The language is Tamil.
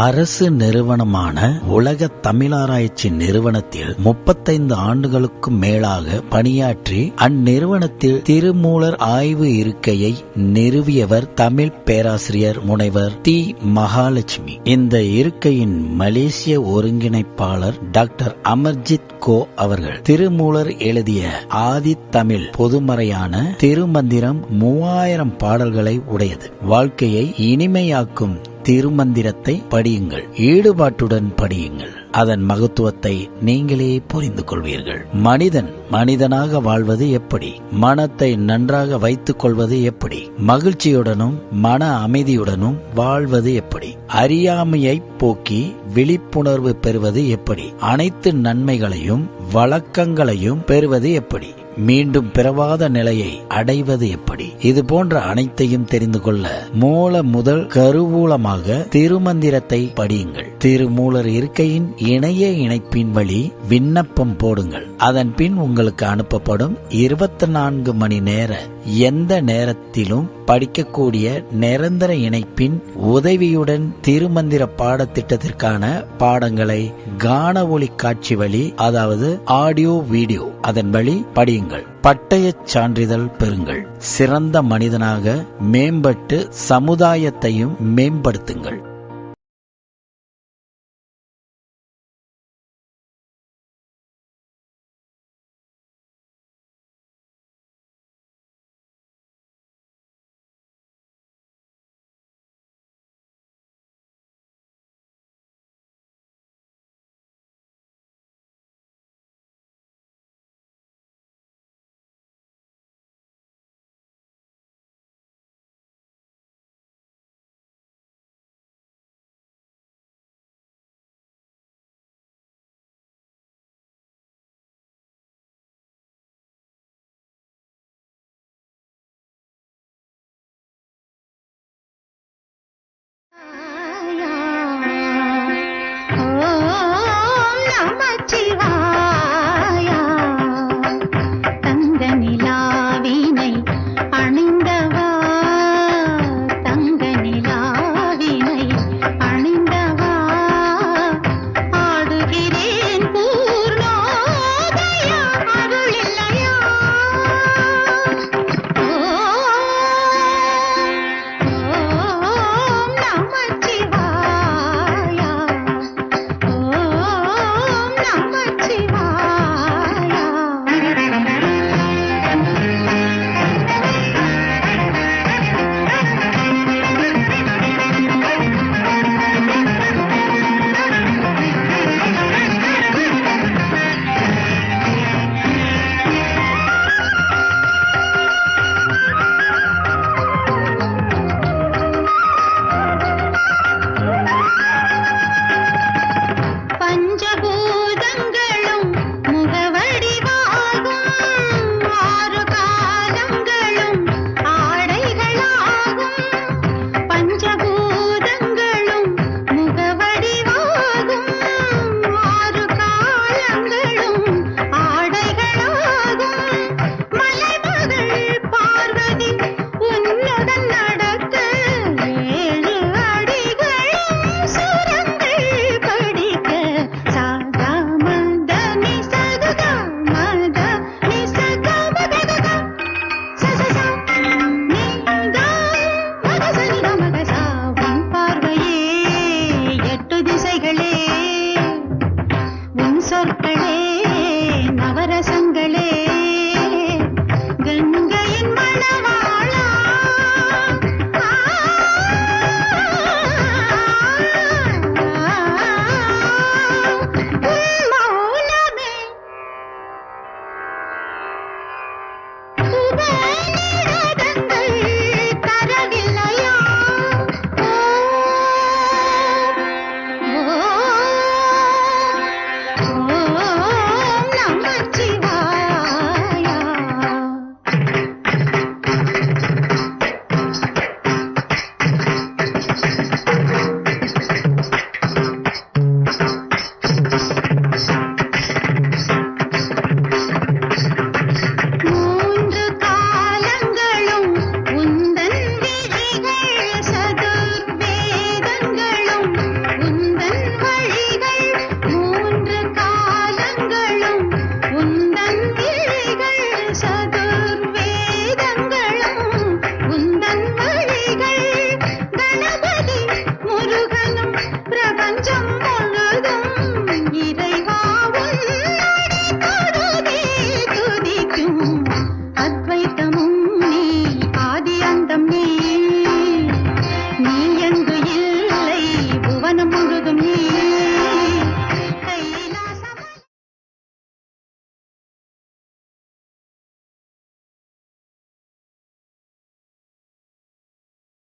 அரசு நிறுவனமான உலக தமிழாராய்ச்சி நிறுவனத்தில் 35 ஆண்டுகளுக்கும் மேலாக பணியாற்றி அந்நிறுவனத்தில் திருமூலர் ஆய்வு இருக்கையை நிறுவியவர் தமிழ் பேராசிரியர் முனைவர் தி. மகாலட்சுமி. இந்த இருக்கையின் மலேசிய ஒருங்கிணைப்பாளர் டாக்டர் அமர்ஜித் கோ அவர்கள் திருமூலர் எழுதிய ஆதி தமிழ் பொதுமறையான திருமந்திரம் 3000 பாடல்களை உடையது. வாழ்க்கையை இனிமையாக்கும் திருமந்திரத்தை படியுங்கள், ஈடுபாட்டுடன் படியுங்கள். அதன் மகத்துவத்தை நீங்களே புரிந்து கொள்வீர்கள். மனிதன் மனிதனாக வாழ்வது எப்படி, மனத்தை நன்றாக வைத்துக் கொள்வது எப்படி, மகிழ்ச்சியுடனும் மன அமைதியுடனும் வாழ்வது எப்படி, அறியாமையை போக்கி விழிப்புணர்வு பெறுவது எப்படி, அனைத்து நன்மைகளையும் வழக்கங்களையும் பெறுவது எப்படி, மீண்டும் பிறவாத நிலையை அடைவது எப்படி, இது போன்ற அனைத்தையும் தெரிந்து கொள்ள மூல முதல் கருவூலமாக திருமந்திரத்தை படியுங்கள். திருமூலர் இருக்கையின் இணைய இணைப்பின் வழி விண்ணப்பம் போடுங்கள். அதன் பின் உங்களுக்கு அனுப்பப்படும் 24 மணி நேர எந்த நேரத்திலும் படிக்கக்கூடிய நிரந்தர இணைப்பின் உதவியுடன் திருமந்திர பாடத்திட்டத்திற்கான பாடங்களை காண ஒளி காட்சி வழி, அதாவது ஆடியோ வீடியோ, அதன் வழி படியுங்கள். பட்டயச் சான்றிதழ் பெறுங்கள். சிறந்த மனிதனாக மேம்பட்டு சமுதாயத்தையும் மேம்படுத்துங்கள்.